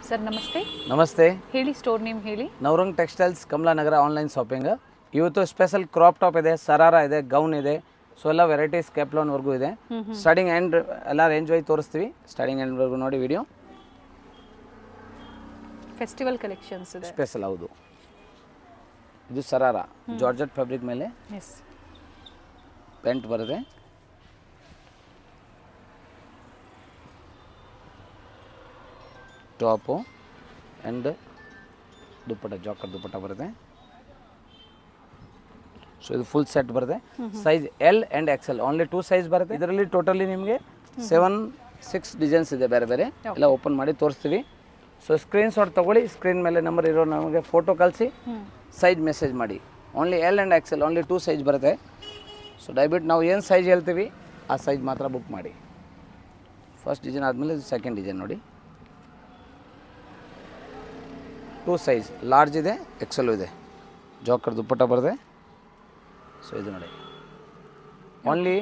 Sir ನಮಸ್ತೆ. ನಮಸ್ತೆ. ಹೇಳಿ, ಸ್ಟೋರ್ ನೇಮ್ ಹೇಳಿ. Navrang textiles, Kamalanagar, online shopping. ಇವತ್ತು ಸ್ಪೆಷಲ್ ಕ್ರಾಪ್ ಟಾಪ್ ಇದೆ, ಸರಾರ ಇದೆ, ಗೌನ್ ಇದೆ. ಸೊ ಎಲ್ಲ ವೆರೈಟೀಸ್ ಕೆಪ್ಲಾನ್ವರೆಗೂ ಇದೆ. ಸ್ಟಾರ್ಟಿಂಗ್ ಎಂಡ್ ಎಲ್ಲ ರೇಂಜ್ ವೈಸ್ ತೋರಿಸ್ತೀವಿ. ಸ್ಟಾರ್ಟಿಂಗ್ ಎಂಡ್ವರೆಗೂ ನೋಡಿ ವಿಡಿಯೋ. ಫೆಸ್ಟಿವಲ್ ಕಲೆಕ್ಷನ್ಸ್ ಇದೆ. ಸ್ಪೆಷಲ್ ಹೌದು. ಇದು ಸರಾರ ಜಾರ್ಜೆಟ್ ಫ್ಯಾಬ್ರಿಕ್ ಮೇಲೆ ಎಸ್, ಪ್ಯಾಂಟ್ ಬರುತ್ತೆ. Top and dupatta, jacquard dupatta ಬರುತ್ತೆ. ಸೊ ಇದು ಫುಲ್ ಸೆಟ್ ಬರುತ್ತೆ. Size L and XL, only 2 size ಬರುತ್ತೆ. ಇದರಲ್ಲಿ ಟೋಟಲಿ ನಿಮಗೆ 7-6 ಡಿಸೈನ್ಸ್ ಇದೆ ಬೇರೆ ಬೇರೆ. ಎಲ್ಲ ಓಪನ್ ಮಾಡಿ ತೋರಿಸ್ತೀವಿ. ಸೊ ಸ್ಕ್ರೀನ್ ಶಾಟ್ ತೊಗೊಳ್ಳಿ. ಸ್ಕ್ರೀನ್ ಮೇಲೆ ನಂಬರ್ ಇರೋ ನಮಗೆ ಫೋಟೋ ಕಳಿಸಿ, ಸೈಜ್ ಮೆಸೇಜ್ ಮಾಡಿ. Only L and XL, only 2 size ಬರುತ್ತೆ. ಸೊ ದಯವಿಟ್ಟು ನಾವು ಏನು ಸೈಜ್ ಹೇಳ್ತೀವಿ ಆ ಸೈಜ್ ಮಾತ್ರ ಬುಕ್ ಮಾಡಿ. ಫಸ್ಟ್ ಡಿಸೈನ್ ಆದಮೇಲೆ ಇದು ಸೆಕೆಂಡ್ ಡಿಸೈನ್ ನೋಡಿ. 2 ಸೈಜ್, ಲಾರ್ಜ್ ಇದೆ, ಎಕ್ಸೆಲ್ ಇದೆ. ಜಾಕರ್ ದುಪ್ಪಟ್ಟ ಬರುತ್ತೆ. ಸೊ ಇದು ನೋಡಿ, ಓನ್ಲಿ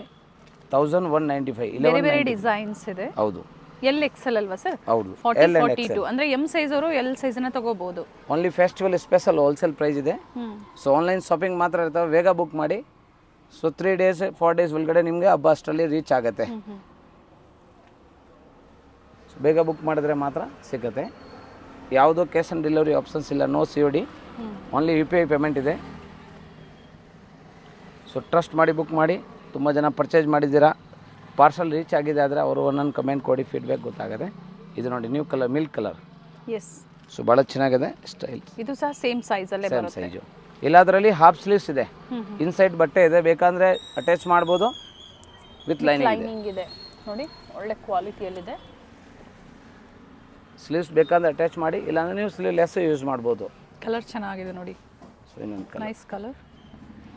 1195. ಬೇರೆ ಬೇರೆ ಡಿಸೈನ್ಸ್ ಇದೆ. ಹೌದು, ಎಲ್ ಎಕ್ಸೆಲ್ ಅಲ್ವಾ ಸರ್? ಹೌದು, 40-42 ಅಂದ್ರೆ ಎಂ ಸೈಜ್ ಅವರು ಎಲ್ ಸೈಜ್ ನ ತಗೋಬಹುದು. Only festival special wholesale price ಇದೆ. ಸೊ ಆನ್ಲೈನ್ ಶಾಪಿಂಗ್ ಮಾತ್ರ ಇರ್ತವೆ, ಬೇಗ ಬುಕ್ ಮಾಡಿ. ಸೊ 3 days 4 days ಒಳಗಡೆ ನಿಮಗೆ ಹಬ್ಬ ಅಷ್ಟರಲ್ಲಿ ರೀಚ್ ಆಗುತ್ತೆ. ಸೊ ಬೇಗ ಬುಕ್ ಮಾಡಿದ್ರೆ ಮಾತ್ರ ಸಿಗುತ್ತೆ. ಯಾವುದೋ ಕ್ಯಾಶ್ ಆನ್ ಡೆಲಿವರಿ ಆಪ್ಷನ್ಸ್ ಇಲ್ಲ, no COD, only UPI payment ಇದೆ. ಸೊ ಟ್ರಸ್ಟ್ ಮಾಡಿ ಬುಕ್ ಮಾಡಿ. ತುಂಬ ಜನ ಪರ್ಚೇಸ್ ಮಾಡಿದ್ದೀರಾ, ಪಾರ್ಸಲ್ ರೀಚ್ ಆಗಿದೆ ಆದರೆ ಅವರು ಒಂದೊಂದು ಕಮೆಂಟ್ ಕೊಡಿ, ಫೀಡ್ಬ್ಯಾಕ್ ಗೊತ್ತಾಗುತ್ತೆ. ಇದು ನೋಡಿ, new colour, milk colour. Yes, so ಭಾಳ ಚೆನ್ನಾಗಿದೆ ಸ್ಟೈಲ್. ಇದು ಸಹ ಸೇಮ್ ಸೈಜ್ ಅಲ್ಲೇ ಸೇಮ್ ಬರುತ್ತೆ. ಸೈಜು. ಎಲ್ಲದರಲ್ಲಿ ಹಾಫ್ ಸ್ಲೀವ್ಸ್ ಇದೆ, ಇನ್ಸೈಡ್ ಬಟ್ಟೆ ಇದೆ, ಬೇಕಂದರೆ ಅಟ್ಯಾಚ್ ಮಾಡ್ಬೋದು. ವಿತ್ ಲೈನಿಂಗ್ ಇದೆ ನೋಡಿ, ಒಳ್ಳೆ ಕ್ವಾಲಿಟಿಯಲ್ಲಿದೆ. ಸ್ಲೀವ್ಸ್ ಬೇಕಂದ್ರೆ ಅಟ್ಯಾಚ್ ಮಾಡಿ, ಇಲ್ಲಾಂದ್ರೆ ನೀವು ಸ್ಲೀವ್ಲೆಸ್ ಯೂಸ್ ಮಾಡ್ಬೋದು. ಕಲರ್ ಚೆನ್ನಾಗಿದೆ ನೋಡಿ. ಸೊ ಇನ್ನೊಂದು ಕಲರ್, ನೈಸ್ ಕಲರ್.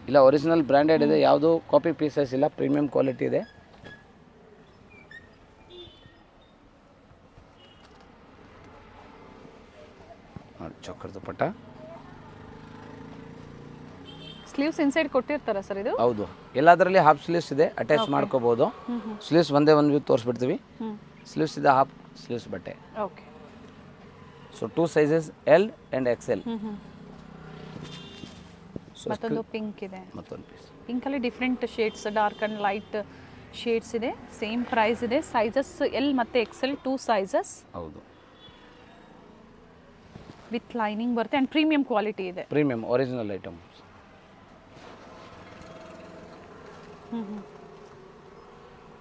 ಇಲ್ಲ ಒರಿಜಿನಲ್ ಬ್ರ್ಯಾಂಡೆಡ್ ಇದೆ, ಯಾವುದು ಕಾಪಿ ಪೀಸಸ್ ಇಲ್ಲ, ಪ್ರೀಮಿಯಂ ಕ್ವಾಲಿಟಿ ಇದೆ. ನೋಡಿ, ಚೊಕ್ಕರ್ ದುಪ್ಪಟ್ಟ. ಸ್ಲೀವ್ಸ್ ಇನ್ಸೈಡ್ ಕೊಟ್ಟಿರ್ತಾರಾ ಸರ್ ಇದು? ಹೌದು, ಎಲ್ಲದರಲ್ಲಿ ಹಾಫ್ ಸ್ಲೀವ್ಸ್ ಇದೆ, ಅಟ್ಯಾಚ್ ಮಾಡ್ಕೋಬೋದು. ಸ್ಲೀವ್ಸ್ ಒಂದೇ ಒಂದು ವ್ಯೂ ತೋರಿಸ್ಬಿಡ್ತೀವಿ. ಸ್ಲೀವ್ಸ್ ಇದೆ, ಹಾಫ್ ಸ್ಲೀವ್ಸ್ ಬಟ್ಟೆ. Okay. So 2 sizes L and XL. ಮತ್ತೊಂದು ಪಿಂಕ್ ಇದೆ. ಮತ್ತೊಂದು ಪೀಸ್ ಪಿಂಕ್ ಅಲ್ಲಿ different shades, dark and light shades ಇದೆ. ಸೇಮ್ ಪ್ರೈಸ್ ಇದೆ. ಸೈಜಸ್ ಎಲ್ ಮತ್ತೆ ಎಕ್ಸೆಲ್ 2 ಸೈಜಸ್. ಹೌದು, ವಿತ್ ಲೈನಿಂಗ್ ಬರುತ್ತೆ ಅಂಡ್ ಪ್ರೀಮಿಯಂ ಕ್ವಾಲಿಟಿ ಇದೆ. Premium original item.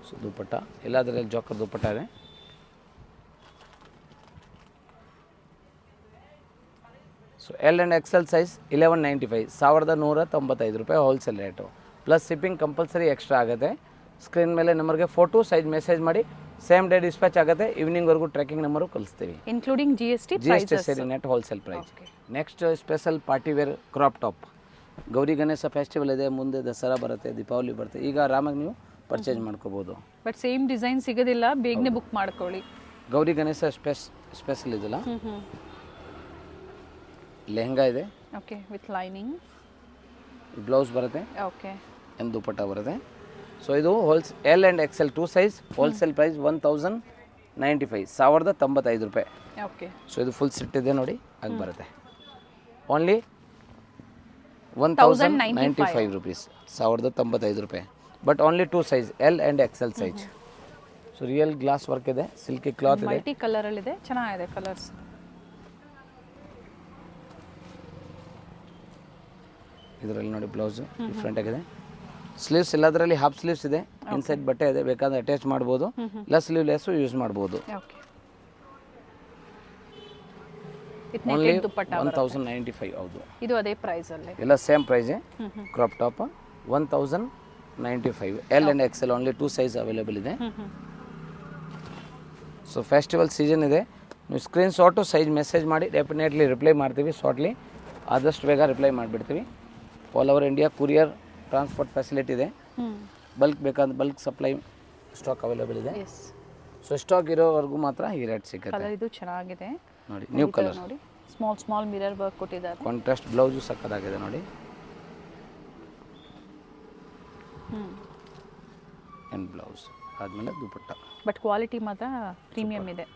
So dupatta, ಎಲ್ಲದರಲ್ಲಿ ಜಾಕರ್ ದುಪ್ಪಟ್ಟ ಇದೆ. So L and XL size 1195, 1195 ರೂಪಾಯಿ wholesale rate. Plus shipping compulsory extra ಆಗುತ್ತೆ. ಸ್ಕ್ರೀನ್ ಮೇಲೆ ನಂಬರ್ಗೆ ಫೋಟೋ ಸೈಜ್ ಮೆಸೇಜ್ ಮಾಡಿ, ಸೇಮ್ ಡೇ ಡಿಸ್ಪ್ಯಾಚ್ ಆಗುತ್ತೆ. ಈವ್ನಿಂಗ್ವರೆಗೂ ಟ್ರ್ಯಾಕಿಂಗ್ ನಂಬರು ಕಳಿಸ್ತೀವಿ, ಇನ್ಕ್ಲೂಡಿಂಗ್ GST ಸೇರಿ net wholesale price. Next special party wear crop top. Gauri Ganesha festival ಇದೆ, ಮುಂದೆ ದಸರಾ ಬರುತ್ತೆ, ದೀಪಾವಳಿ ಬರುತ್ತೆ. ಈಗ ಆರಾಮಾಗಿ ನೀವು ಪರ್ಚೇಸ್ ಮಾಡ್ಕೋಬೋದು. ಬಟ್ ಸೇಮ್ ಡಿಸೈನ್ ಸಿಗೋದಿಲ್ಲ, ಬೇಗನೆ ಬುಕ್ ಮಾಡ್ಕೊಳ್ಳಿ. ಗೌರಿ ಗಣೇಶ ಸ್ಪೆಷಲ್ ಇದೆಲ್ಲ. ಲೆಹಂಗಾ ಇದೆ, ಓಕೆ, ವಿತ್ ಲೈನಿಂಗ್. ಬ್ಲೌಸ್ ಬರುತ್ತೆ, ಓಕೆ, ಆ್ಯಂಡ್ ದುಪ್ಪಟ್ಟ ಬರುತ್ತೆ. ಸೊ ಇದು L and XL 2 size, wholesale price 1095, 1095 ರೂಪಾಯಿ. ಓಕೆ. ಸೊ ಇದು ಫುಲ್ ಸೆಟ್ ಇದೆ ನೋಡಿ, ಆಗಿ ಬರುತ್ತೆ. ಓನ್ಲಿ 1095 ರುಪೀಸ್, 1095 ರೂಪಾಯಿ. But only 2 size, L and XL size. So real glass work ಇದೆ, ಸಿಲ್ಕಿ ಕ್ಲಾತ್ ಇದೆ, ಮಲ್ಟಿ ಕಲರಲ್ಲಿದೆ, ಚೆನ್ನಾಗಿದೆ ಕಲರ್ಸ್. ಇದರಲ್ಲಿ ನೋಡಿ ಬ್ಲೌಸ್ ಡಿಫ್ರೆಂಟ್ ಆಗಿದೆ. ಸ್ಲೀವ್ಸ್ ಎಲ್ಲದರಲ್ಲಿ ಹಾಫ್ ಸ್ಲೀವ್ಸ್ ಇದೆ, ಇನ್ಸೈಡ್ ಬಟ್ಟೆ ಇದೆ, ಬೇಕಾದ್ರೆ ಅಟ್ಯಾಚ್ ಮಾಡ್ಬೋದು, ಇಲ್ಲ ಸ್ಲೀವ್ಲೆಸ್ಸು ಯೂಸ್ ಮಾಡ್ಬೋದು. ಓನ್ಲಿ 1095. ಹೌದು, ಇದು ಅದೇ ಪ್ರೈಸ್ ಅಲ್ಲಿ, ಎಲ್ಲ ಸೇಮ್ ಪ್ರೈಸೇ. Crop top 1095, L and XL, only 2 size available ಇದೆ. ಸೊ ಫೆಸ್ಟಿವಲ್ ಸೀಸನ್ ಇದೆ, ನೀವು ಸ್ಕ್ರೀನ್ ಶಾಟು ಸೈಜ್ ಮೆಸೇಜ್ ಮಾಡಿ, ಡೆಫಿನೆಟ್ಲಿ ರಿಪ್ಲೈ ಮಾಡ್ತೀವಿ. ಶಾರ್ಟ್ಲಿ ಆದಷ್ಟು ಬೇಗ ರಿಪ್ಲೈ ಮಾಡಿಬಿಡ್ತೀವಿ. All over India courier transport facility ಇದೆ. ಬಲ್ಕ್ ಬೇಕಂದ್ರೆ ಬಲ್ಕ್ ಸಪ್ಲೈ ಸ್ಟಾಕ್ ಅವೈಲೇಬಲ್ ಇದೆ. ಸೊ ಸ್ಟಾಕ್ ಇರೋವರೆಗೂ ಮಾತ್ರ ಈ ರೇಟ್ ಸಿಗುತ್ತೆ. ಇದು ಚೆನ್ನಾಗಿದೆ ನೋಡಿ, ನ್ಯೂ ಕಲರ್ ನೋಡಿ, ಸ್ಮಾಲ್ ಮಿರರ್ ವರ್ಕ್ ಕೊಟ್ಟಿದ್ದಾರೆ. ಕಾಂಟ್ರಾಸ್ಟ್ ಬ್ಲೌಸು ಸಕ್ಕತ್ತಾಗಿದೆ ನೋಡಿ. ಆ್ಯಂಡ್ ಬ್ಲೌಸ್ ಆದಮೇಲೆ ದುಪಟ್ಟ. ಬಟ್ ಕ್ವಾಲಿಟಿ ಮಾತ್ರ ಪ್ರೀಮಿಯಂ ಇದೆ.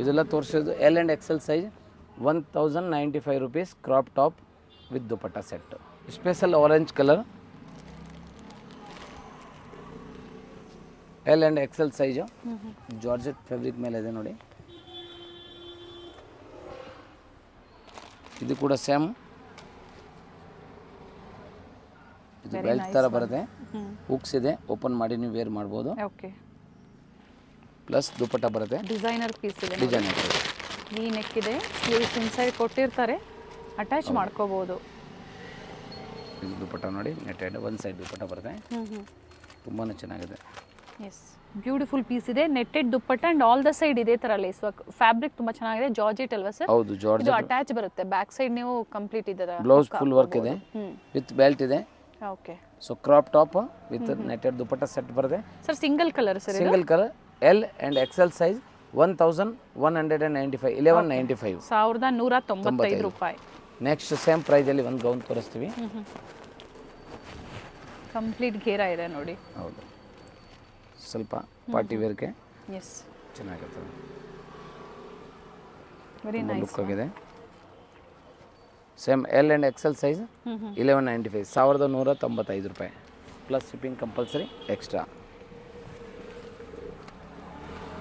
ಇದೆಲ್ಲ ತೋರಿಸೋದು L and XL size 1095 rupees crop top with dupatta set. Special orange colour L and Excel size georgette fabric ಮೇಲೆ ಇದೆ ನೋಡಿ. ಇದು ಕೂಡ ಸೇಮ್, ಇದು ಬೆಲ್ಟ್ ಥರ ಬರುತ್ತೆ, ಹುಕ್ಸ್ ಇದೆ, ಓಪನ್ ಮಾಡಿ ನೀವು ವೇರ್ ಮಾಡ್ಬೋದು. ಓಕೆ, ಪ್ಲಸ್ ದುಪಟ್ಟ ಬರುತ್ತೆ, ಡಿಸೈನರ್ ಪೀಸ್ ಇದೆ, ಡಿಸೈನರ್ ಈ ನೆಕ್ ಇದೆ, ಸ್ಲೀವ್ಸ್ ಇನ್ಸೈಡ್ ಕೊಟ್ಟಿರ್ತಾರೆ, ಅಟ್ಯಾಚ್ ಮಾಡ್ಕೋಬಹುದು. ಇದು ದುಪಟ್ಟ ನೋಡಿ, ನೆಟೆಡ್ ಒಂದು ಸೈಡ್ ದುಪಟ್ಟ ಬರುತ್ತೆ, ತುಂಬಾ ಚೆನ್ನಾಗಿದೆ. ಎಸ್, ಬ್ಯೂಟಿಫುಲ್ ಪೀಸ್ ಇದೆ, netted dupatta and all the side ಇದೇ ತರ ಲೇಸ್ ವರ್ಕ್. ಫ್ಯಾಬ್ರಿಕ್ ತುಂಬಾ ಚೆನ್ನಾಗಿದೆ, ಜಾರ್ಜೆಟ್ ಅಲ್ವಾ ಸರ್? ಹೌದು, ಜಾರ್ಜೆಟ್. ಇದು ಅಟ್ಯಾಚ್ ಬರುತ್ತೆ, ಬ್ಯಾಕ್ ಸೈಡ್ ನೀವು ಕಂಪ್ಲೀಟ್ ಇದರ ಬ್ಲೌಸ್ ಫುಲ್ ವರ್ಕ್ ಇದೆ, ವಿತ್ ಬೆಲ್ಟ್ ಇದೆ. Okay, so crop top with netted dupatta set ಬರುತ್ತೆ. Sir single colour sir, single colour L and XL size 1195 1195 1195 ರೂಪಾಯಿ. ನೆಕ್ಸ್ಟ್ ಸೇಮ್ ಪ್ರೈಸಲ್ಲಿ ಒಂದು ಗೌನ್ ತೋರಿಸ್ತೀವಿ. ಕಂಪ್ಲೀಟ್ ಘೇರ ಇದೆ ನೋಡಿ. ಹೌದು, ಸ್ವಲ್ಪ ಪಾರ್ಟಿ ವೇರ್ಗೆ ಎಸ್, ಚೆನ್ನಾಗಿರ್ತದೆ, ವೆರಿ ನೈಸ್ ಲುಕ್ ಆಗಿದೆ. Same L and XL size 1195 1195 ರೂಪಾಯಿ plus shipping compulsory extra.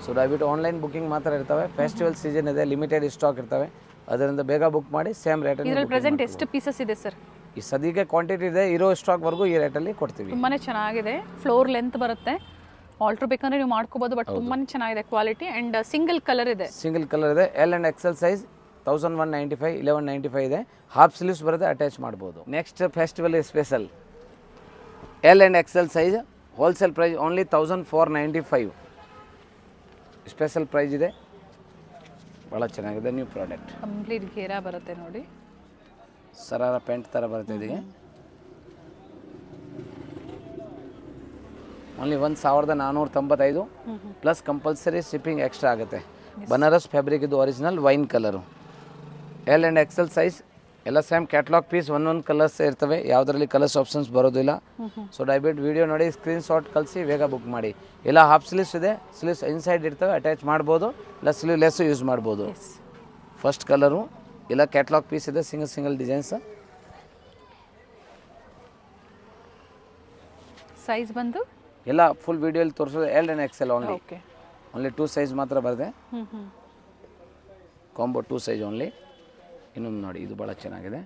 So ದಯವಿಟ್ಟು ಆನ್ಲೈನ್ ಬುಕಿಂಗ್ ಮಾತ್ರ ಇರ್ತವೆ, ಫೆಸ್ಟಿವಲ್ ಸೀಸನ್ ಇದೆ, ಲಿಮಿಟೆಡ್ ಸ್ಟಾಕ್ ಇರ್ತವೆ, ಅದರಿಂದ ಬೇಗ ಬುಕ್ ಮಾಡಿ ಸೇಮ್ ರೇಟಲ್ಲಿ. ಇದರಲ್ಲಿ ಪ್ರೆಸೆಂಟ್ ಎಷ್ಟು ಪೀಸಸ್ ಇದೆ ಸರ್? ಈ ಸದ್ಯಕ್ಕೆ ಕ್ವಾಂಟಿಟಿ ಇದೆ, ಇರೋ ಸ್ಟಾಕ್ವರೆಗೂ ಈ ರೇಟಲ್ಲಿ ಕೊಡ್ತೀವಿ. ತುಂಬಾನೇ ಚೆನ್ನಾಗಿದೆ, ಫ್ಲೋರ್ ಲೆಂತ್ ಬರುತ್ತೆ, ಆಲ್ಟರ್ ಬೇಕಂದ್ರೆ ನೀವು ಮಾಡ್ಕೋಬಹುದು, ಬಟ್ ತುಂಬಾನೇ ಚೆನ್ನಾಗಿದೆ ಕ್ವಾಲಿಟಿ. ಅಂಡ್ ಸಿಂಗಲ್ ಕಲರ್ ಇದೆ, ಸಿಂಗಲ್ ಕಲರ್ ಇದೆ, ಎಲ್ ಆ್ಯಂಡ್ ಎಕ್ಸೆಲ್ ಸೈಜ್ 1195 1195 ಇದೆ, ಹಾಫ್ ಸ್ಲೀವ್ಸ್ ಬರುತ್ತೆ, ಅಟ್ಯಾಚ್ ಮಾಡ್ಬೋದು. Next festival special L and XL size wholesale price only 1495 special price ಇದೆ, ಭಾಳ ಚೆನ್ನಾಗಿದೆ. ನ್ಯೂ ಪ್ರಾಡಕ್ಟ್, ಕಂಪ್ಲೀಟ್ ಘೇರ ಬರುತ್ತೆ ನೋಡಿ, ಸರಾರ ಪ್ಯಾಂಟ್ ಥರ ಬರುತ್ತೆ. ಇದಕ್ಕೆ only 1495 plus compulsory shipping extra ಆಗುತ್ತೆ. ಬನಾರಸ್ ಫ್ಯಾಬ್ರಿಕ್ ಇದು original wine colour. L and XL size ಎಲ್ಲ ಸೇಮ್ ಕ್ಯಾಟ್ಲಾಗ್ ಪೀಸ್ ಒಂದೊಂದು ಕಲರ್ಸ್ ಇರ್ತವೆ, ಯಾವುದರಲ್ಲಿ ಕಲರ್ಸ್ ಆಪ್ಷನ್ಸ್ ಬರೋದಿಲ್ಲ. ಸೊ ದಯವಿಟ್ಟು ವಿಡಿಯೋ ನೋಡಿ ಸ್ಕ್ರೀನ್ ಶಾಟ್ ಕಳಿಸಿ ಬೇಗ ಬುಕ್ ಮಾಡಿ. ಎಲ್ಲ ಹಾಫ್ ಸ್ಲೀವ್ಸ್ ಇದೆ, ಸ್ಲೀವ್ಸ್ ಇನ್ಸೈಡ್ ಇರ್ತವೆ, ಅಟ್ಯಾಚ್ ಮಾಡ್ಬೋದು, ಇಲ್ಲ ಸ್ಲೀವ್ ಲೆಸ್ಸು ಯೂಸ್ ಮಾಡ್ಬೋದು. ಫಸ್ಟ್ ಕಲರು ಎಲ್ಲ ಕ್ಯಾಟ್ಲಾಗ್ ಪೀಸ್ ಇದೆ, ಸಿಂಗಲ್ ಸಿಂಗಲ್ ಡಿಸೈನ್ಸ್. ಸೈಜ್ ಬಂದು ಎಲ್ಲ ಫುಲ್ ವಿಡಿಯೋಲಿ ತೋರಿಸೋದು L and XL only. Okay, only 2 size ಮಾತ್ರ ಬರುತ್ತೆ, ಕಾಂಬೋ 2 ಸೈಜ್ ಓನ್ಲಿ. ಇನ್ನೊಂದು ನೋಡಿ, ಇದು ಭಾಳ ಚೆನ್ನಾಗಿದೆ,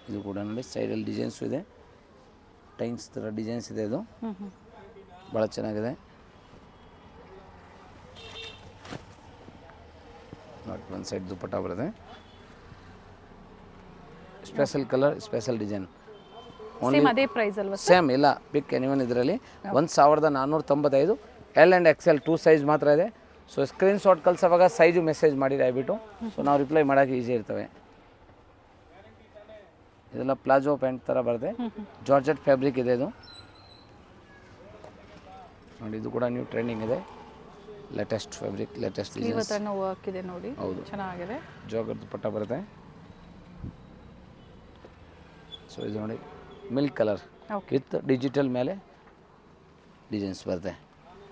ಇದು ಕೂಡ ನೋಡಿ ಸೈಡಲ್ಲಿ ಡಿಸೈನ್ಸು ಇದೆ, ಟೈನ್ಸ್ ಥರ ಡಿಸೈನ್ಸ್ ಇದೆ, ಇದು ಭಾಳ ಚೆನ್ನಾಗಿದೆ ನೋಡಿ. ಒಂದು ಸೈಡ್ ದುಪಟ್ಟ ಬರುತ್ತೆ, special colour, special design, same ಅದೇ ಪ್ರೈಸ್ ಅಲ್ವಾ? ಸೇಮ್ ಇಲ್ಲ, ಪಿಕ್ ಎನಿವನ್ ಇದರಲ್ಲಿ 1495 ಎಲ್ ಆ್ಯಂಡ್ ಎಕ್ಸೆಲ್ 2 ಸೈಜ್ ಮಾತ್ರ ಇದೆ. ಸೊ ಸ್ಕ್ರೀನ್ ಶಾಟ್ ಕಳ್ಸೋವಾಗ ಸೈಜು ಮೆಸೇಜ್ ಮಾಡಿ ದಯವಿಟ್ಟು, ಸೊ ನಾವು ರಿಪ್ಲೈ ಮಾಡೋಕ್ಕೆ ಈಸಿ ಇರ್ತವೆ. ಇದೆಲ್ಲ ಪ್ಲಾಜೋ ಪ್ಯಾಂಟ್ ಥರ ಬರುತ್ತೆ, ಜಾರ್ಜೆಟ್ ಫ್ಯಾಬ್ರಿಕ್ ಇದೆ ಇದು ನೋಡಿ. ಇದು ಕೂಡ ನ್ಯೂ ಟ್ರೆಂಡಿಂಗ್ ಇದೆ, latest fabric, latest design work ಇದೆ ನೋಡಿ. ಹೌದು, ಚೆನ್ನಾಗಿದೆ, ಜಾಗರ್ ದುಪಟ್ಟ ಬರುತ್ತೆ. ಸೊ ಇದು ನೋಡಿ ಮಿಲ್ಕ್ ಕಲರ್ ವಿತ್ ಡಿಜಿಟಲ್ ಮೇಲೆ ಡಿಸೈನ್ಸ್ ಬರುತ್ತೆ.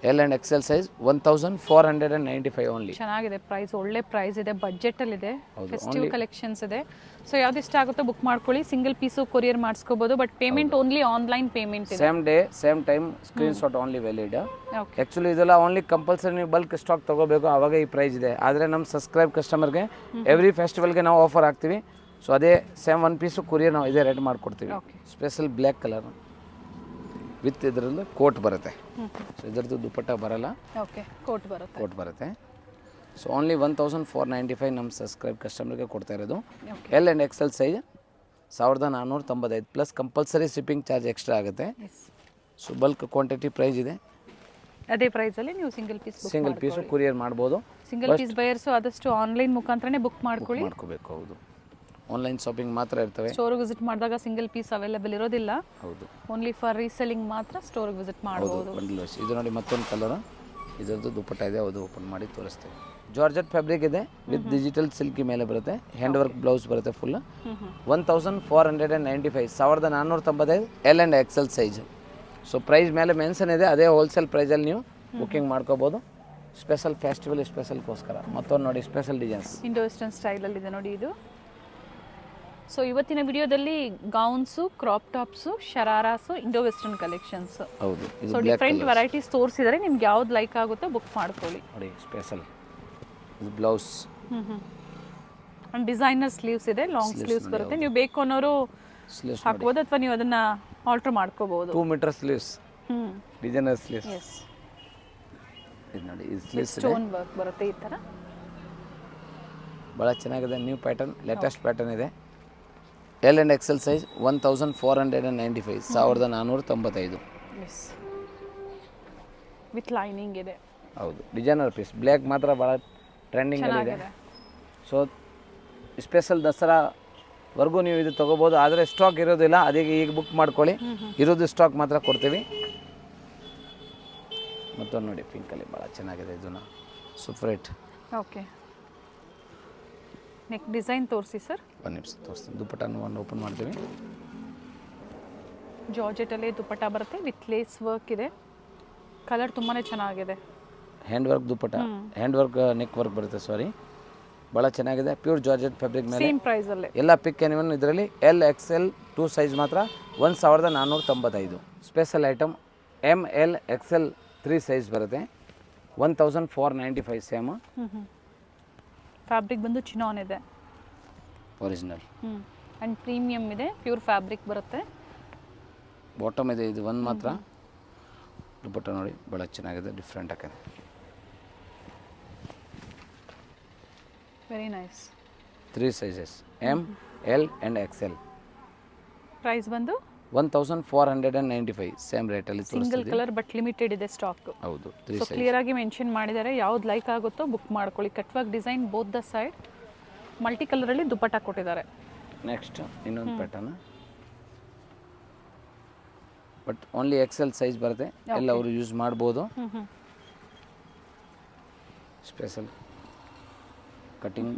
L and XL size 1495 only. ಚೆನ್ನಾಗಿದೆ ಪ್ರೈಸ್, ಒಳ್ಳೆ ಪ್ರೈಸ್ ಇದೆ, ಬಜೆಟ್ ಅಲ್ಲಿ ಇದೆ, ಫೆಸ್ಟಿವ್ ಕಲೆಕ್ಷನ್ಸ್ ಇದೆ. ಸೊ ಯಾವ್ದು ಇಷ್ಟ ಆಗುತ್ತೋ ಬುಕ್ ಮಾಡ್ಕೊಳ್ಳಿ, ಸಿಂಗಲ್ ಪೀಸು ಕೊರಿಯರ್ ಮಾಡಿಸ್ಕೋಬಹುದು, but payment only online payment ಇದೆ. Same day same time screenshot only valid. Okay, actually ಇದೆಲ್ಲ ಓನ್ಲಿ ಕಂಪಲ್ಸರಿ ನೀವು ಬಲ್ಕ್ ಸ್ಟಾಕ್ ತೊಗೋಬೇಕು, ಆವಾಗ ಈ ಪ್ರೈಸ್ ಇದೆ. ಆದರೆ ನಮ್ಮ ಸಬ್ಸ್ಕ್ರೈಬ್ ಕಸ್ಟಮರ್ಗೆ ಎವ್ರಿ ಫೆಸ್ಟಿವಲ್ಗೆ ನಾವು ಆಫರ್ ಹಾಕ್ತೀವಿ. ಸೊ ಅದೇ ಸೇಮ್ 1 ಪೀಸು ಕೊರಿಯರ್ ನಾವು ಇದೇ ರೇಟ್ ಮಾಡಿಕೊಡ್ತೀವಿ. ಸ್ಪೆಷಲ್ ಬ್ಲ್ಯಾಕ್ ಕಲರ್ ವಿತ್ ಇದರಲ್ಲಿ ಕೋಟ್ ಬರುತ್ತೆ. ಸೊ ಇದರದ್ದು ದುಪಟ್ಟ ಬರಲ್ಲ, ಓಕೆ, ಕೋಟ್ ಬರುತ್ತೆ. ಸೊ ಓನ್ಲಿ 1495 ನಮ್ಮ ಸಬ್ಸ್ಕ್ರೈಬ್ ಕಸ್ಟಮರ್ಗೆ ಕೊಡ್ತಾ ಇರೋದು. L and XL size 1495 plus compulsory shipping charge extra ಆಗುತ್ತೆ. ಸೊ ಬಲ್ಕ್ ಕ್ವಾಂಟಿಟಿ ಪ್ರೈಸ್ ಇದೆ, ಅದೇ ಪ್ರೈಸಲ್ಲಿ ನೀವು ಸಿಂಗಲ್ ಪೀಸು ಕೊರಿಯರ್ ಮಾಡ್ಬೋದು. ಸಿಂಗಲ್ ಪೀಸ್ ಬಯರ್ಸು ಆದಷ್ಟು ಆನ್ಲೈನ್ ಮುಖಾಂತರನೇ ಬುಕ್ ಮಾಡ್ಕೋಬೇಕು. ಹೌದು, ಆನ್ಲೈನ್ ಶಾಪಿಂಗ್ ಮಾತ್ರ ಇರ್ತವೆ. ಸ್ಟೋರ್ ವಿಸಿಟ್ ಮಾಡಿದಾಗ ಸಿಂಗಲ್ ಪೀಸ್ ಅವೈಲೇಬಲ್ ಇರೋದಿಲ್ಲ. ಹೌದು, ಓನ್ಲಿ ಫಾರ್ ರೀಸೆಲ್ಲಿಂಗ್ ಮಾತ್ರ ಸ್ಟೋರ್ ವಿಸಿಟ್ ಮಾಡಬಹುದು. ಇದು ನೋಡಿ ಮತ್ತೊಂದು ಕಲರ್, ಇದರದ್ದು ದುಪಟ್ಟ ಇದೆ, ಅದು ಓಪನ್ ಮಾಡಿ ತೋರಿಸ್ತೇವೆ. ಜಾರ್ಜೆಟ್ ಫ್ಯಾಬ್ರಿಕ್ ಇದೆ ವಿತ್ ಡಿಜಿಟಲ್ ಸಿಲ್ಕಿ ಮೇಲೆ ಬರುತ್ತೆ, ಹ್ಯಾಂಡ್ ವರ್ಕ್ ಬ್ಲೌಸ್ ಬರುತ್ತೆ full. 1495 1495 L and XL size. So price ಮೇಲೆ ಮೆನ್ಷನ್ ಇದೆ, ಅದೇ ಹೋಲ್ಸೇಲ್ ಪ್ರೈಸಲ್ಲಿ ನೀವು ಬುಕ್ಕಿಂಗ್ ಮಾಡ್ಕೋಬೋದು. ಸ್ಪೆಷಲ್ ಫೆಸ್ಟಿವಲ್ ಸ್ಪೆಷಲ್ಗೋಸ್ಕರ ಮತ್ತೊಂದು ನೋಡಿ ಸ್ಪೆಷಲ್ ಡಿಸೈನ್ಸ್ ಇಂಡೋ ವೆಸ್ಟರ್ನ್ ಸ್ಟೈಲಲ್ಲಿದೆ ನೋಡಿ ಇದು. ಸೊ ಇವತ್ತಿನ ವಿಡಿಯೋದಲ್ಲಿ gowns, crop tops, shararas, Indo western collections. ಹೌದು, ಇದು ಸೊ ಡಿಫ್ರೆಂಟ್ ವೆರೈಟೀಸ್ ತೋರಿಸಿದರೆ ನಿಮ್ಗೆ ಯಾವ್ದು ಲೈಕ್ ಆಗುತ್ತೋ ಬುಕ್ ಮಾಡ್ಕೊಳ್ಳಿ. ನೋಡಿ ಸ್ಪೆಷಲ್ ಇದು ಬ್ಲೌಸ್. ಅಂಡ್ ಡಿಸೈನರ್ ಸ್ಲೀವ್ಸ್ ಇದೆ, ಲಾಂಗ್ ಸ್ಲೀವ್ಸ್ ಬರುತ್ತೆ. ನೀವು ಬೇಕು ಅನ್ನೋರು ಸ್ಲೀವ್ಸ್ ಹಾಕ್ಬೋದು ಅಥವಾ ನೀವು ಅದನ್ನ ಆಲ್ಟರ್ ಮಾಡ್ಕೋಬಹುದು. 2 metre sleeves, designer sleeves. Yes, ಇದು ನೋಡಿ ಇದು ಸ್ಲೀವ್ಸ್ ಇದೆ, ಸ್ಟೋನ್ ವರ್ಕ್ ಬರುತ್ತೆ ಈ ತರ. ಭಾಳ ಚೆನ್ನಾಗಿದೆ, ನ್ಯೂ ಪ್ಯಾಟರ್ನ್, ಲೇಟೆಸ್ಟ್ ಪ್ಯಾಟರ್ನ್ ಇದೆ. L and XL size 1495, 1495. Yes, with lining ಇದೆ. ಹೌದು, ಡಿಸೈನರ್ ಪೀಸ್. ಬ್ಲ್ಯಾಕ್ ಮಾತ್ರ ಭಾಳ ಟ್ರೆಂಡಿಂಗಲ್ಲಿದೆ. ಸೊ ಸ್ಪೆಷಲ್ ದಸರಾವರೆಗೂ ನೀವು ಇದು ತೊಗೋಬೋದು. ಆದರೆ ಸ್ಟಾಕ್ ಇರೋದಿಲ್ಲ, ಅದಕ್ಕೆ ಈಗ ಬುಕ್ ಮಾಡ್ಕೊಳ್ಳಿ. ಇರೋದು ಸ್ಟಾಕ್ ಮಾತ್ರ ಕೊಡ್ತೀವಿ. ಮತ್ತೊಂದು ನೋಡಿ ಪಿಂಕಲ್ಲಿ ಭಾಳ ಚೆನ್ನಾಗಿದೆ, ಇದನ್ನು ಸೂಪರೇಟ್. ಓಕೆ, ನೆಕ್ ಡಿಸೈನ್ ತೋರಿಸಿ ಸರ್. ಒಂದು ನಿಮಿಷ ತೋರಿಸ್ತೀನಿ. ದುಪ್ಪಟ್ಟನ್ನು ಒಂದು ಓಪನ್ ಮಾಡ್ತೀವಿ. ಜಾರ್ಜೆಟಲ್ಲಿ ದುಪ್ಪಟ್ಟ ಬರುತ್ತೆ, ವಿತ್ ಲೇಸ್ ವರ್ಕ್ ಇದೆ. ಕಲರ್ ತುಂಬಾ ಚೆನ್ನಾಗಿದೆ. ಹ್ಯಾಂಡ್ ವರ್ಕ್ ದುಪ್ಪಟ್ಟ, ಹ್ಯಾಂಡ್ ವರ್ಕ್ ನೆಕ್ ವರ್ಕ್ ಬರುತ್ತೆ, ಸಾರಿ. ಭಾಳ ಚೆನ್ನಾಗಿದೆ, ಪ್ಯೂರ್ ಜಾರ್ಜೆಟ್ ಫ್ಯಾಬ್ರಿಕ್ ಮೇಲೆ. ಸೇಮ್ ಪ್ರೈಸಲ್ಲೇ ಎಲ್ಲ ಪಿಕ್ ಏನಿವನ್ ಇದರಲ್ಲಿ ಎಲ್ ಎಕ್ಸೆಲ್ 2 ಸೈಜ್ ಮಾತ್ರ 1495. Special item M L Excel 3 size ಬರುತ್ತೆ 1495 ಸೇಮ್. ಫ್ಯಾಬ್ರಿಕ್ ಬಂದು ಚಿನಾನ್ ಇದೆ, ಒರಿಜಿನಲ್. ಆ್ಯಂಡ್ ಪ್ರೀಮಿಯಮ್ ಇದೆ, ಪ್ಯೂರ್ ಫ್ಯಾಬ್ರಿಕ್ ಬರುತ್ತೆ. ಬಾಟಮ್ ಇದೆ, ಇದು ಒಂದು ಮಾತ್ರ. ದುಪ್ಪಟ್ಟ ನೋಡಿ ಭಾಳ ಚೆನ್ನಾಗಿದೆ, ಡಿಫ್ರೆಂಟ್ ಆಗಿದೆ. Very nice. 3 sizes M L and XL. Price ಬಂದು 1495 ಸೇಮ್ ರೇಟಲ್ಲಿ ಸಿಂಗಲ್ ತೋರಿಸ್ತೀವಿ. ಕಲರ್ ಬಟ್ ಲಿಮಿಟೆಡ್ ಇದೆ ಸ್ಟಾಕ್. ಹೌದು, ಸೊ 3 ಸೈಜ್. ಕ್ಲಿಯರ್ ಆಗಿ ಮೆನ್ಷನ್ ಮಾಡಿದ್ದಾರೆ, ಯಾವ್ದು ಲೈಕ್ ಆಗುತ್ತೋ ಬುಕ್ ಮಾಡ್ಕೊಳ್ಳಿ. Cut work design both the side, multi ಕಲರಲ್ಲಿ ದುಪ್ಪಟ್ಟ ಕೊಟ್ಟಿದ್ದಾರೆ. ನೆಕ್ಸ್ಟ್ ಇನ್ನೊಂದು pattern, but only XL size ಬರುತ್ತೆ, ಎಲ್ಲ ಅವರು ಯೂಸ್ ಮಾಡ್ಬೋದು. Special cutting,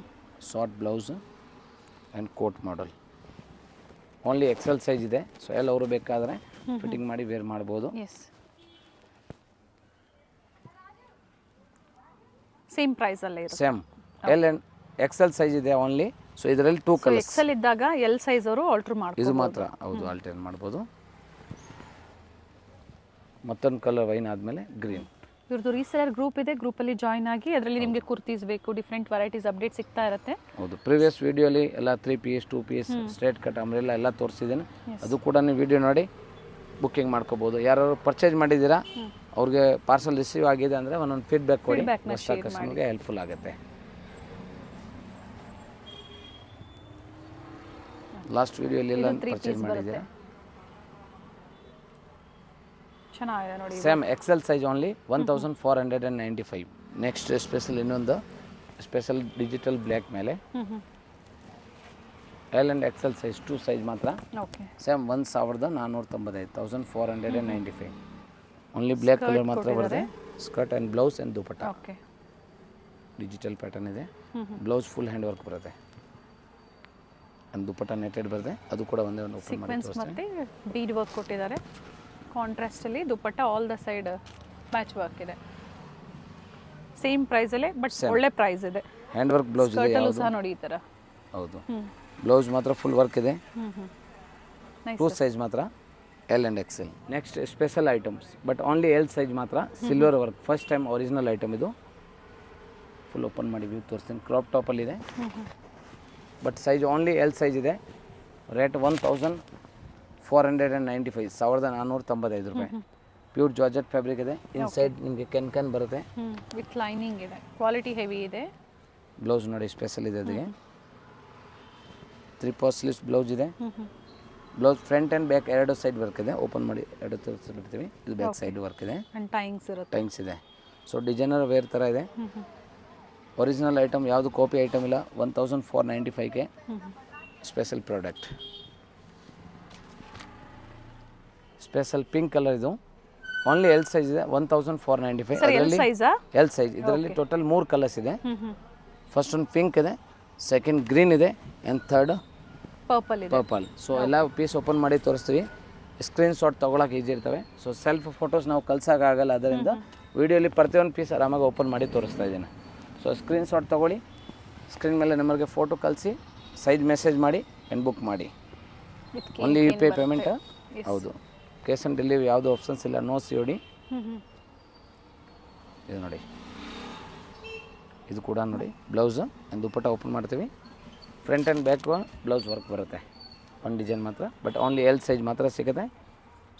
short blouse and coat model. Only XL size ಇದೆ, ಸೊ ಎಲ್ಲ ಅವರು ಬೇಕಾದರೆ ಫಿಟ್ಟಿಂಗ್ ಮಾಡಿ ವೇರ್ ಮಾಡ್ಬೋದು. ಎಸ್, ಸೇಮ್ ಪ್ರೈಸಲ್ಲೇ ಇರುತ್ತೆ. Same L and XL size ಇದೆ ಓನ್ಲಿ. ಸೊ ಇದರಲ್ಲಿ 2 ಕಲರ್ಸ್. ಎಕ್ಸೆಲ್ ಇದ್ದಾಗ ಎಲ್ ಸೈಜ್ ಅವರು ಆಲ್ಟರ್ ಮಾಡ್ಬೋದು. ಇದು ಮಾತ್ರ ಹೌದು, ಆಲ್ಟರ್ ಮಾಡ್ಬೋದು. ಮತ್ತೊಂದು ಕಲರ್ ವೈನ್ ಆದಮೇಲೆ ಗ್ರೀನ್. ಇವ್ರದ್ದು ರೀಸೆಲರ್ ಗ್ರೂಪ್ ಇದೆ, ಗ್ರೂಪಲ್ಲಿ ಜಾಯ್ನ್ ಆಗಿ ಅದರಲ್ಲಿ ನಿಮಗೆ ಕುರ್ತೀಸ್ ಬೇಕು, ಡಿಫ್ರೆಂಟ್ ವೆರೈಟೀಸ್ ಅಪ್ಡೇಟ್ ಸಿಗ್ತಾ ಇರುತ್ತೆ. ಹೌದು, ಪ್ರೀವಿಯಸ್ ವಿಡಿಯೋಲಿ ಎಲ್ಲ 3 piece 2 piece straight cut umbrella ಎಲ್ಲ ತೋರಿಸಿದ್ದೇನೆ. ಅದು ಕೂಡ ನೀವು ವಿಡಿಯೋ ನೋಡಿ ಬುಕ್ಕಿಂಗ್ ಮಾಡ್ಕೋಬೋದು. ಯಾರು ಪರ್ಚೇಸ್ ಮಾಡಿದ್ದೀರಾ ಅವ್ರಿಗೆ ಪಾರ್ಸಲ್ ರಿಸೀವ್ ಆಗಿದೆ ಅಂದರೆ ಒಂದೊಂದು ಫೀಡ್ಬ್ಯಾಕ್ ಕೊಡಿ, ಹೊಸ ಕಸ್ಟಮರ್ಗೆ ಹೆಲ್ಪ್ಫುಲ್ ಆಗುತ್ತೆ. ಲಾಸ್ಟ್ ವಿಡಿಯೋಲಿ ಎಲ್ಲ ಪರ್ಚೇಸ್ ಮಾಡಿದ್ದೀರಾ. ಚೆನ್ನಾಗಿದೆ ನೋಡಿ, same XL size only 1495. Next special ಇನ್ನೊಂದು ಸ್ಪೆಷಲ್ ಡಿಜಿಟಲ್ ಬ್ಲ್ಯಾಕ್ ಮೇಲೆ L and XL size 2 size ಮಾತ್ರ. Okay, same 1495, 1495. Only black colour ಮಾತ್ರ ಬರುತ್ತೆ. Skirt and blouse and dupatta. Okay, digital pattern ಇದೆ. ಬ್ಲೌಸ್ ಫುಲ್ ಹ್ಯಾಂಡ್ ವರ್ಕ್ ಬರುತ್ತೆ ಆ್ಯಂಡ್ ದುಪ್ಪಟ್ಟ ನೆಟೆಡ್ ಬರುತ್ತೆ. ಅದು ಕೂಡ ಒಂದೇ ಒಂದು ಓಪನ್ ಮಾಡಿ ಸೀಕ್ವೆನ್ಸ್ ಮತ್ತೆ ಬೀಡ್ ವರ್ಕ್ ಕೊಟ್ಟಿದ್ದಾರೆ. ಕಾಂಟ್ರಾಸ್ಟಲ್ಲಿ dupatta all the side match work ಇದೆ. ಸೇಮ್ ಪ್ರೈಸಲ್ಲೇ ಬಟ್ ಒಳ್ಳೆ ಪ್ರೈಸ್ ಇದೆ. ಹ್ಯಾಂಡ್ ವರ್ಕ್ ಬ್ಲೌಸ್ ಇದೆ, ಸ್ಕರ್ಟಲ್ಲೂ ಸಹ ನೋಡಿ ಈ ಥರ. ಹೌದು, ಬ್ಲೌಸ್ ಮಾತ್ರ ಫುಲ್ ವರ್ಕ್ ಇದೆ. 2 ಸೈಜ್ ಮಾತ್ರ L and XL. Next special items but only L size ಮಾತ್ರ, silver work. First time original item ಇದು. ಫುಲ್ ಓಪನ್ ಮಾಡಿ ವ್ಯೂ ತೋರಿಸ್ತೀನಿ. ಕ್ರಾಪ್ ಟಾಪಲ್ಲಿದೆ but size only L size ಇದೆ. ರೇಟ್ 1495, 1495 ರೂಪಾಯಿ. ಪ್ಯೂರ್ ಜಾರ್ಜೆಟ್ ಫ್ಯಾಬ್ರಿಕ್ ಇದೆ. ಇನ್ಸೈಡ್ ನಿಮಗೆ ಕೆನ್ ಬರುತ್ತೆ, ವಿತ್ ಲೈನಿಂಗ್ ಇದೆ. ಕ್ವಾಲಿಟಿ ಹೆವಿ ಇದೆ. ಬ್ಲೌಸ್ ನೋಡಿ ಸ್ಪೆಷಲ್ ಇದೆ ಅದಕ್ಕೆ. 3 ಪೋಸ್ಟ್ ಸ್ಲೀವ್ಸ್ ಬ್ಲೌಸ್ ಇದೆ. ಬ್ಲೌಸ್ ಫ್ರಂಟ್ ಆ್ಯಂಡ್ ಬ್ಯಾಕ್ ಎರಡು ಸೈಡ್ ವರ್ಕ್ ಇದೆ. ಓಪನ್ ಮಾಡಿ ಎರಡು ತೋರಿಸ್ಬಿಡ್ತೀವಿ. ಇದು ಬ್ಯಾಕ್ ಸೈಡ್ ವರ್ಕ್ ಇದೆ, ಟೈಂಗ್ಸ್ ಇರುತ್ತೆ, ಟೈಂಗ್ಸ್ ಇದೆ. ಸೊ ಡಿಸೈನರ್ ವೇರ್ ಥರ ಇದೆ. ಒರಿಜಿನಲ್ ಐಟಮ್, ಯಾವುದು ಕಾಪಿ ಐಟಮ್ ಇಲ್ಲ. 1495ಗೆ special product. Special pink colour ಇದು. ಓನ್ಲಿ ಎಲ್ ಸೈಜ್ ಇದೆ. 1495. ಅದರಲ್ಲಿ ಎಲ್ ಸೈಜ್. ಇದರಲ್ಲಿ ಟೋಟಲ್ 3 ಕಲರ್ಸ್ ಇದೆ. ಫಸ್ಟ್ ಒಂದು ಪಿಂಕ್ ಇದೆ, ಸೆಕೆಂಡ್ ಗ್ರೀನ್ ಇದೆ ಆ್ಯಂಡ್ ಥರ್ಡ್ ಪರ್ಪಲ್. ಸೊ ಎಲ್ಲ ಪೀಸ್ ಓಪನ್ ಮಾಡಿ ತೋರಿಸ್ತೀವಿ. ಸ್ಕ್ರೀನ್ ಶಾಟ್ ತೊಗೊಳಕ್ಕೆ ಈಜಿ ಇರ್ತವೆ. ಸೊ ಸೆಲ್ಫ್ ಫೋಟೋಸ್ ನಾವು ಕಳ್ಸೋಕ್ಕಾಗಲ್ಲ, ಅದರಿಂದ ವಿಡಿಯೋಲಿ ಪ್ರತಿಯೊಂದು ಪೀಸ್ ಆರಾಮಾಗಿ ಓಪನ್ ಮಾಡಿ ತೋರಿಸ್ತಾ ಇದ್ದೀನಿ. ಸೊ ಸ್ಕ್ರೀನ್ಶಾಟ್ ತೊಗೊಳ್ಳಿ, ಸ್ಕ್ರೀನ್ ಮೇಲೆ ನಮಗೆ ಫೋಟೋ ಕಳಿಸಿ ಸೈಜ್ ಮೆಸೇಜ್ ಮಾಡಿ ಆ್ಯಂಡ್ ಬುಕ್ ಮಾಡಿ. Only U P I payment. ಹೌದು, ಕ್ಯಾಶ್ ಆನ್ ಡೆಲಿವರಿ ಯಾವುದು ಆಪ್ಷನ್ಸ್ ಇಲ್ಲ, ನೋ ಸಿ ಒ ಡಿ. ಇದು ನೋಡಿ, ಇದು ಕೂಡ ನೋಡಿ ಬ್ಲೌಸ್ ಆ್ಯಂಡ್ ದುಪ್ಪಟ್ಟ ಓಪನ್ ಮಾಡ್ತೀವಿ. Front and back blouse work ಬರುತ್ತೆ, ಒಂದು ಡಿಸೈನ್ ಮಾತ್ರ, ಬಟ್ ಓನ್ಲಿ ಎಲ್ ಸೈಜ್ ಮಾತ್ರ ಸಿಗುತ್ತೆ.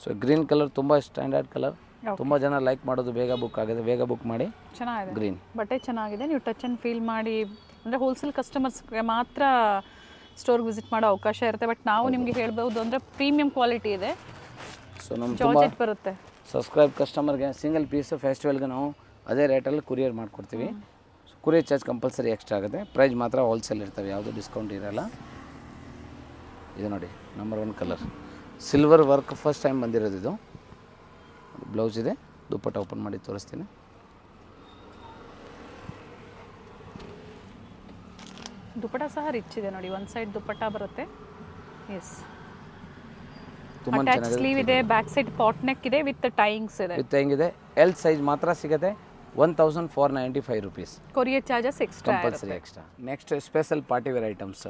ಸೊ ಗ್ರೀನ್ ಕಲರ್ ತುಂಬ ಸ್ಟ್ಯಾಂಡರ್ಡ್ ಕಲರ್, ತುಂಬ ಜನ ಲೈಕ್ ಮಾಡೋದು, ಬೇಗ ಬುಕ್ ಆಗಿದೆ, ಬೇಗ ಬುಕ್ ಮಾಡಿ. ಚೆನ್ನಾಗಿದೆ ಗ್ರೀನ್ ಬಟ್ಟೆ ಚೆನ್ನಾಗಿದೆ. ನೀವು ಟಚ್ ಆ್ಯಂಡ್ ಫೀಲ್ ಮಾಡಿ, ಅಂದರೆ ಹೋಲ್ಸೇಲ್ ಕಸ್ಟಮರ್ಸ್ಗೆ ಮಾತ್ರ ಸ್ಟೋರ್ಗೆ ವಿಸಿಟ್ ಮಾಡೋ ಅವಕಾಶ ಇರುತ್ತೆ. ಬಟ್ ನಾವು ನಿಮಗೆ ಹೇಳ್ಬೋದು ಅಂದರೆ ಪ್ರೀಮಿಯಂ ಕ್ವಾಲಿಟಿ ಇದೆ. ಸೊ ನಮ್ಮ ಜಾರ್ಜೆಟ್ ಬರುತ್ತೆ. ಸಬ್ಸ್ಕ್ರೈಬ್ ಕಸ್ಟಮರ್ಗೆ ಸಿಂಗಲ್ ಪೀಸ್ ಫೆಸ್ಟಿವಲ್ಗೆ ನಾವು ಅದೇ ರೇಟಲ್ಲಿ ಕುರಿಯರ್ ಮಾಡಿಕೊಡ್ತೀವಿ. ಕುರಿಯರ್ ಚಾರ್ಜ್ ಕಂಪಲ್ಸರಿ ಎಕ್ಸ್ಟ್ರಾ ಆಗುತ್ತೆ. ಪ್ರೈಸ್ ಮಾತ್ರ ಹೋಲ್ಸೇಲ್ ಇರ್ತವೆ, ಯಾವುದೂ ಡಿಸ್ಕೌಂಟ್ ಇರೋಲ್ಲ. ಇದು ನೋಡಿ number 1 colour, silver work first time ಬಂದಿರೋದು. ಇದು ಬ್ಲೌಸ್ ಇದೆ, ದುಪ್ಪಟ್ಟ ಓಪನ್ ಮಾಡಿ ತೋರಿಸ್ತೀನಿ. ದುಪ್ಪಟ್ಟ ಸಹ ರಿಚ್ ಇದೆ ನೋಡಿ, ಒಂದು ಸೈಡ್ ದುಪ್ಪಟ್ಟ ಬರುತ್ತೆ. ಎಸ್, ತುಂಬ ಅಟ್ಯಾಚ್ ಸ್ಲೀವ್ ಇದೆ, ಬ್ಯಾಕ್ ಸೈಡ್ ಪಾಟ್ ನೆಕ್ ಇದೆ ವಿತ್ ಟೈಯಿಂಗ್ಸ್ ಇದೆ. ವಿತ್ ಹೆಂಗಿದೆ, ಎಲ್ ಸೈಜ್ ಮಾತ್ರ ಸಿಗುತ್ತೆ. 1495 rupees. Courier charges extra compulsory extra. Next special party wear items,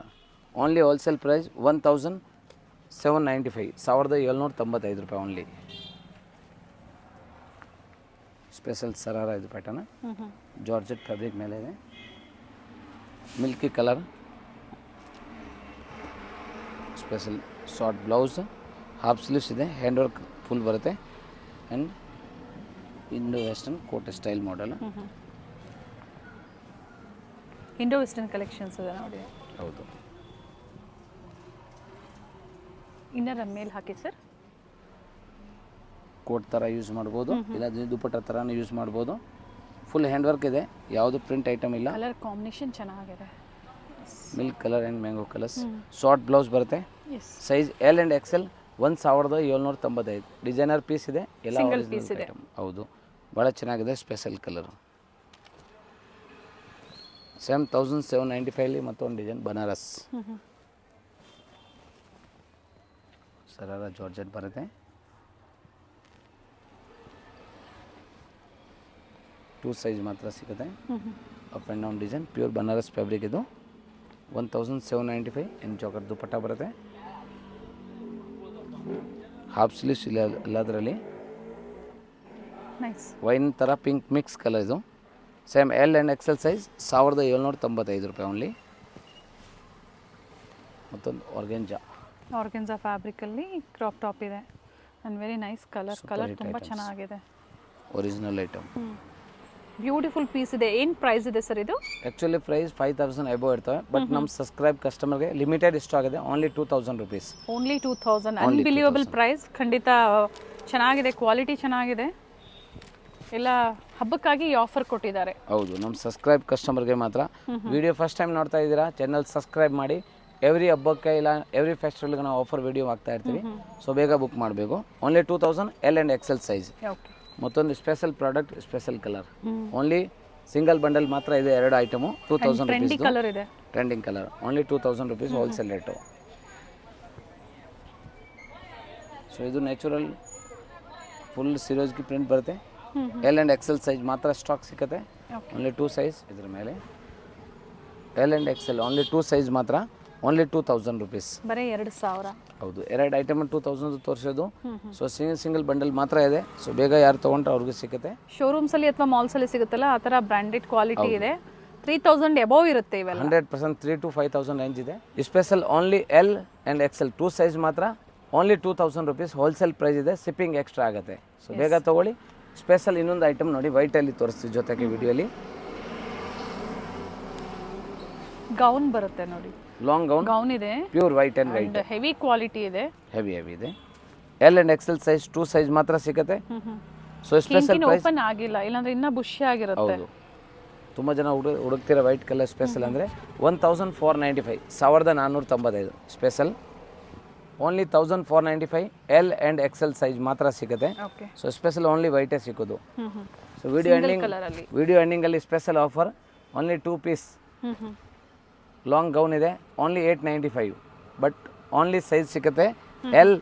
only wholesale price 1795, 1795 ರೂಪಾಯಿ ಓನ್ಲಿ. ಸ್ಪೆಷಲ್ ಸರಾರ ಇದು ಪ್ಯಾಟರ್ನ್, ಜಾರ್ಜೆಟ್ ಫ್ಯಾಬ್ರಿಕ್ ಮೇಲೆ ಇದೆ, milky colour. Special short blouse, half sleeves ಇದೆ, hand work full ಬರುತ್ತೆ, and Indo western coat style model. Indo western collections ಇದೆ ನೋಡಿ. ಹೌದು, ಇನ್ನರ ಮೇಲೆ ಹಾಕಿ ಸರ್. ಕೋಟ್ ಥರ ಯೂಸ್ ಮಾಡ್ಬೋದು, ಇಲ್ಲ ದುಪ್ಪಟ್ಟ ಥರನೂ ಯೂಸ್ ಮಾಡ್ಬೋದು. ಫುಲ್ ಹ್ಯಾಂಡ್ ವರ್ಕ್ ಇದೆ, ಯಾವುದು ಪ್ರಿಂಟ್ ಐಟಮ್ ಇಲ್ಲ. ಕಲರ್ ಕಾಂಬಿನೇಷನ್ ಚೆನ್ನಾಗಿದೆ, milk colour and mango colours. Short blouse ಬರುತ್ತೆ, size L and XL. 1795 designer piece ಇದೆ, ಎಲ್ಲ ಸಿಂಗಲ್ ಪೀಸ್ ಇದೆ. ಹೌದು, ಭಾಳ ಚೆನ್ನಾಗಿದೆ. ಸ್ಪೆಷಲ್ ಕಲರ್ ಸೇಮ್ 1795 ಮತ್ತೊಂದು ಡಿಸೈನ್ ಬನಾರಸ್ ಸರಾರ ಜಾರ್ಜೆಟ್ ಬರುತ್ತೆ. 2 ಸೈಜ್ ಮಾತ್ರ ಸಿಗುತ್ತೆ. Up and down design, pure Banaras fabric ಇದು. 1795 ಇನ್ ಜಾಕೆಟ್ ದುಪ್ಪಟ್ಟ ಬರುತ್ತೆ. ಹಾಫ್ ಸ್ಲೀವ್ಸ್ ಇಲ್ಲ ಎಲ್ಲದರಲ್ಲಿ. ವೈನ್ ಥರ ಪಿಂಕ್ ಮಿಕ್ಸ್ ಕಲರ್ ಇದು. Same L and XL size 1795 ರೂಪಾಯಿ ಓನ್ಲಿ. ಮತ್ತೊಂದು ಆರ್ಗೆಂಜಾ ಫ್ಯಾಬ್ರಿಕಲ್ಲಿ ಕ್ರಾಪ್ ಟಾಪ್ ಇದೆ ಆ್ಯಂಡ್ ವೆರಿ ನೈಸ್ ಕಲರ್ ತುಂಬ ಚೆನ್ನಾಗಿದೆ. ಒರಿಜಿನಲ್ ಐಟಮ್, ಬ್ಯೂಟಿಫುಲ್ ಪೀಸ್ ಇದೆ. ಏನು ಪ್ರೈಸ್ ಇದೆ ಸರ್ ಇದು? ಆ್ಯಕ್ಚುಲಿ ಪ್ರೈಸ್ 5000 ಅಬೌವ್ ಇರ್ತವೆ, ಬಟ್ ನಮ್ಮ ಸಬ್ಸ್ಕ್ರೈಬ್ ಕಸ್ಟಮರ್ಗೆ ಲಿಮಿಟೆಡ್ ಇಷ್ಟು ಆಗಿದೆ, only 2000 rupees. Only 2000. Unbelievable price. ಖಂಡಿತ ಚೆನ್ನಾಗಿದೆ, ಕ್ವಾಲಿಟಿ ಚೆನ್ನಾಗಿದೆ. ಎಲ್ಲ ಹಬ್ಬಕ್ಕಾಗಿ ಈ ಆಫರ್ ಕೊಟ್ಟಿದ್ದಾರೆ. ಹೌದು, ನಮ್ಮ ಸಬ್ಸ್ಕ್ರೈಬ್ ಕಸ್ಟಮರ್ಗೆ ಮಾತ್ರ. ವಿಡಿಯೋ ಫಸ್ಟ್ ಟೈಮ್ ನೋಡ್ತಾ ಇದ್ದೀರಾ, ಚಾನಲ್ ಸಬ್ಸ್ಕ್ರೈಬ್ ಮಾಡಿ. ಎವ್ರಿ ಹಬ್ಬಕ್ಕೆ ಇಲ್ಲ ಎವ್ರಿ ಫೆಸ್ಟಿವಲ್ಗೆ ನಾವು ಆಫರ್ ವಿಡಿಯೋ ಹಾಕ್ತಾ ಇರ್ತೀವಿ. ಸೊ ಬೇಗ ಬುಕ್ ಮಾಡಬೇಕು. Only 2000 L and XL size. ಮತ್ತೊಂದು special product, special colour. Only single bundle ಮಾತ್ರ ಇದೆ, 2 ಐಟಮು. 2000 rupees ಕಲರ್ ಇದೆ, trending colour. Only 2000 rupees wholesale rate. So ಇದು ನ್ಯಾಚುರಲ್ ಫುಲ್ ಸಿರೋಜ್ಗೆ ಪ್ರಿಂಟ್ ಬರುತ್ತೆ. ಎಲ್ ಆ್ಯಂಡ್ ಎಕ್ಸೆಲ್ ಸೈಜ್ ಮಾತ್ರ ಸ್ಟಾಕ್ ಸಿಗುತ್ತೆ. ಓನ್ಲಿ 2 ಸೈಜ್ ಇದ್ರ ಮೇಲೆ. L and XL only 2 size ಮಾತ್ರ, ಓನ್ಲಿ 2000 rupees. ಬರೀ 2000. ಹೌದು, 2 ಐಟಮ್ 2000 ತೋರಿಸೋದು. ಸೊ ಸಿಂಗಲ್ ಬಂಡಲ್ ಮಾತ್ರ ಇದೆ. ಸೊ ಬೇಗ ಯಾರು ತೊಗೊಂಡ್ರೆ ಅವ್ರಿಗೆ ಸಿಗುತ್ತೆ. ಶೋರೂಮ್ಸಲ್ಲಿ ಅಥವಾ ಮಾಲ್ಸಲ್ಲಿ ಸಿಗುತ್ತಲ್ಲ ಆ ಥರ ಬ್ರ್ಯಾಂಡೆಡ್ ಕ್ವಾಲಿಟಿ ಇದೆ. 3000 ಅಬೌವ್ ಇರುತ್ತೆ ಇವೆಲ್ಲ. 100% 3 to 5000 ರೇಂಜ್ ಇದೆ. Special only L and XL 2 size ಮಾತ್ರ, ಓನ್ಲಿ 2000 rupees ಹೋಲ್ಸೇಲ್ ಪ್ರೈಸ್ ಇದೆ. ಶಿಪ್ಪಿಂಗ್ ಎಕ್ಸ್ಟ್ರಾ ಆಗುತ್ತೆ. ಸೊ ಬೇಗ ತೊಗೊಳ್ಳಿ. ಸ್ಪೆಷಲ್ ಇನ್ನೊಂದು ಐಟಮ್ ನೋಡಿ, ವೈಟಲ್ಲಿ ತೋರಿಸ್ತೀವಿ ಜೊತೆಗೆ ವಿಡಿಯೋಲಿ. ಗೌನ್ ಬರುತ್ತೆ ನೋಡಿ, long gown pure white and white. Heavy quality ಇದೆ, ಹೆವಿ ಇದೆ. L and XL size 2 size ಮಾತ್ರ ಸಿಗುತ್ತೆ. ಸೊ ಸ್ಪೆಷಲ್ ಪ್ರೈಸ್ ಓಪನ್ ಆಗಿಲ್ಲ, ಇಲ್ಲಾಂದ್ರೆ ಇನ್ನೂ ಬುಷಿ ಆಗಿರುತ್ತೆ. ಹೌದು, ತುಂಬ ಜನ ಹುಡುಕ್ತಿರೋ ವೈಟ್ ಕಲರ್ ಸ್ಪೆಷಲ್ ಅಂದರೆ 1495, 1495 special. Only 1495 L and XL size ಮಾತ್ರ ಸಿಗುತ್ತೆ. ಸೊ ಸ್ಪೆಷಲ್ ಓನ್ಲಿ ವೈಟೇ ಸಿಗೋದು. ಸೊ ವಿಡಿಯೋ ಎಂಡಿಂಗಲ್ಲಿ special offer, only 2 piece long gown ಇದೆ, ಓನ್ಲಿ 895. ಬಟ್ ಓನ್ಲಿ ಸೈಜ್ ಸಿಗುತ್ತೆ ಎಲ್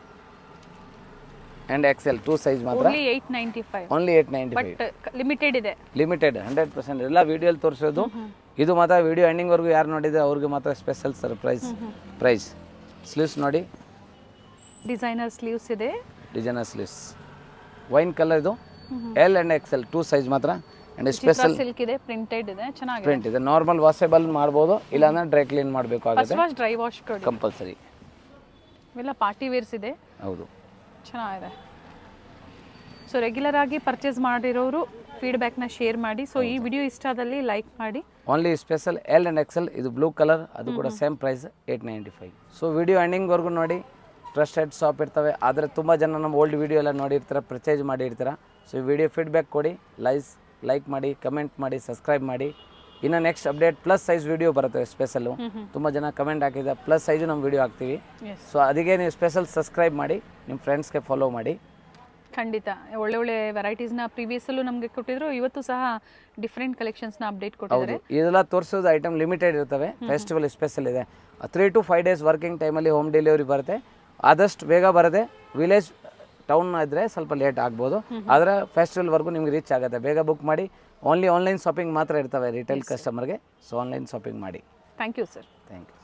ಆ್ಯಂಡ್ ಎಕ್ಸೆಲ್ 2 ಸೈಜ್ ಮಾತ್ರ ಓನ್ಲಿ 895 ಓನ್ಲಿ 895 ಬಟ್ ಲಿಮಿಟೆಡ್ ಇದೆ. ಲಿಮಿಟೆಡ್ 100% ಎಲ್ಲ ವಿಡಿಯೋಲಿ ತೋರಿಸೋದು. ಇದು ಮಾತ್ರ ವಿಡಿಯೋ ಎಂಡಿಂಗ್ವರೆಗೂ ಯಾರು ನೋಡಿದ್ರೆ ಅವ್ರಿಗೆ ಮಾತ್ರ ಸ್ಪೆಷಲ್ ಸರ್ಪ್ರೈಸ್ ಪ್ರೈಸ್. ಸ್ಲೀವ್ಸ್ ನೋಡಿ, ಡಿಸೈನರ್ ಸ್ಲೀವ್ಸ್ ಇದೆ. Designer sleeves wine colour. ಇದು ಎಲ್ ಆ್ಯಂಡ್ ಎಕ್ಸೆಲ್ 2 ಸೈಜ್ ಮಾತ್ರ. ಆ್ಯಂಡ್ ಸ್ಪೆಷಲ್ ಸಿಲ್ಕ್ ಇದೆ, ಪ್ರಿಂಟೆಡ್ ಇದೆ, ಚೆನ್ನಾಗಿದೆ. ಪ್ರಿಂಟ್ ಇದೆ. ನಾರ್ಮಲ್ ವಾಷೇಬಲ್ ಮಾಡ್ಬೋದು, ಇಲ್ಲಾಂದ್ರೆ ಡ್ರೈ ಕ್ಲೀನ್ ಮಾಡಬೇಕಾಗುತ್ತೆ, ಫಸ್ಟ್ ವಾಶ್ ಡ್ರೈ ವಾಶ್ ಕೊಡಿ ಕಂಪಲ್ಸರಿ. ಇವೆಲ್ಲ ಪಾರ್ಟಿ ವೇರ್ಸ್ ಇದೆ, ಹೌದು, ಚೆನ್ನಾಗಿದೆ. ಸೊ ರೆಗ್ಯುಲರ್ ಆಗಿ ಪರ್ಚೇಸ್ ಮಾಡಿರೋರು ಫೀಡ್ಬ್ಯಾಕ್ನ ಶೇರ್ ಮಾಡಿ. ಸೊ ಈ ವಿಡಿಯೋ ಇಷ್ಟ ಆದಲ್ಲಿ ಲೈಕ್ ಮಾಡಿ. Only special L and Excel. ಇದು ಬ್ಲೂ ಕಲರ್, ಅದು ಕೂಡ ಸೇಮ್ ಪ್ರೈಸ್ 895. ಸೊ ವಿಡಿಯೋ ಎಂಡಿಂಗ್ವರೆಗೂ ನೋಡಿ. ಟ್ರಸ್ಟೆಡ್ ಶಾಪ್ ಇರ್ತವೆ, ಆದರೆ ತುಂಬ ಜನ ನಮ್ಮ ಓಲ್ಡ್ ವಿಡಿಯೋ ಎಲ್ಲ ನೋಡಿರ್ತಾರೆ, ಪರ್ಚೇಸ್ ಮಾಡಿರ್ತಾರೆ. ಸೊ ಈ ವಿಡಿಯೋ ಫೀಡ್ಬ್ಯಾಕ್ ಕೊಡಿ, ಲೈಕ್ ಮಾಡಿ, ಕಮೆಂಟ್ ಮಾಡಿ, ಸಬ್ಸ್ಕ್ರೈಬ್ ಮಾಡಿ. ಇನ್ನು next update plus size video ಬರುತ್ತೆ ಸ್ಪೆಷಲು. ತುಂಬ ಜನ ಕಮೆಂಟ್ ಹಾಕಿದ ಪ್ಲಸ್ ಸೈಜು ನಮ್ಮ ವಿಡಿಯೋ ಹಾಕ್ತೀವಿ. ಸೊ ಅದಕ್ಕೆ ನೀವು ಸ್ಪೆಷಲ್ ಸಬ್ಸ್ಕ್ರೈಬ್ ಮಾಡಿ, ನಿಮ್ಮ ಫ್ರೆಂಡ್ಸ್ಗೆ ಫಾಲೋ ಮಾಡಿ. ಖಂಡಿತ ಒಳ್ಳೆ ಒಳ್ಳೆ ವೆರೈಟೀಸ್ನ ಪ್ರೀವಿಯಸ್ಸಲ್ಲೂ ನಮಗೆ ಕೊಟ್ಟಿದ್ರು, ಇವತ್ತು ಸಹ ಡಿಫ್ರೆಂಟ್ ಕಲೆಕ್ಷನ್ಸ್ನ ಅಪ್ಡೇಟ್ ಕೊಟ್ಟಿದ್ದಾರೆ. ಇದೆಲ್ಲ ತೋರಿಸೋದು ಐಟಮ್ ಲಿಮಿಟೆಡ್ ಇರ್ತವೆ, ಫೆಸ್ಟಿವಲ್ ಸ್ಪೆಷಲ್ ಇದೆ. 3 to 5 days ವರ್ಕಿಂಗ್ ಟೈಮಲ್ಲಿ ಹೋಮ್ ಡೆಲಿವರಿ ಬರುತ್ತೆ. ಆದಷ್ಟು ಬೇಗ ಬರುತ್ತೆ. ವಿಲೇಜ್ ಟೌನ್ ಇದ್ದರೆ ಸ್ವಲ್ಪ ಲೇಟ್ ಆಗ್ಬೋದು, ಆದರೆ ಫೆಸ್ಟಿವಲ್ವರೆಗೂ ನಿಮ್ಗೆ ರೀಚ್ ಆಗುತ್ತೆ. ಬೇಗ ಬುಕ್ ಮಾಡಿ. ಓನ್ಲಿ ಆನ್ಲೈನ್ ಶಾಪಿಂಗ್ ಮಾತ್ರ ಇರ್ತವೆ ರಿಟೇಲ್ ಕಸ್ಟಮರ್ಗೆ. ಸೊ ಆನ್ಲೈನ್ ಶಾಪಿಂಗ್ ಮಾಡಿ. Thank you sir. Thank you.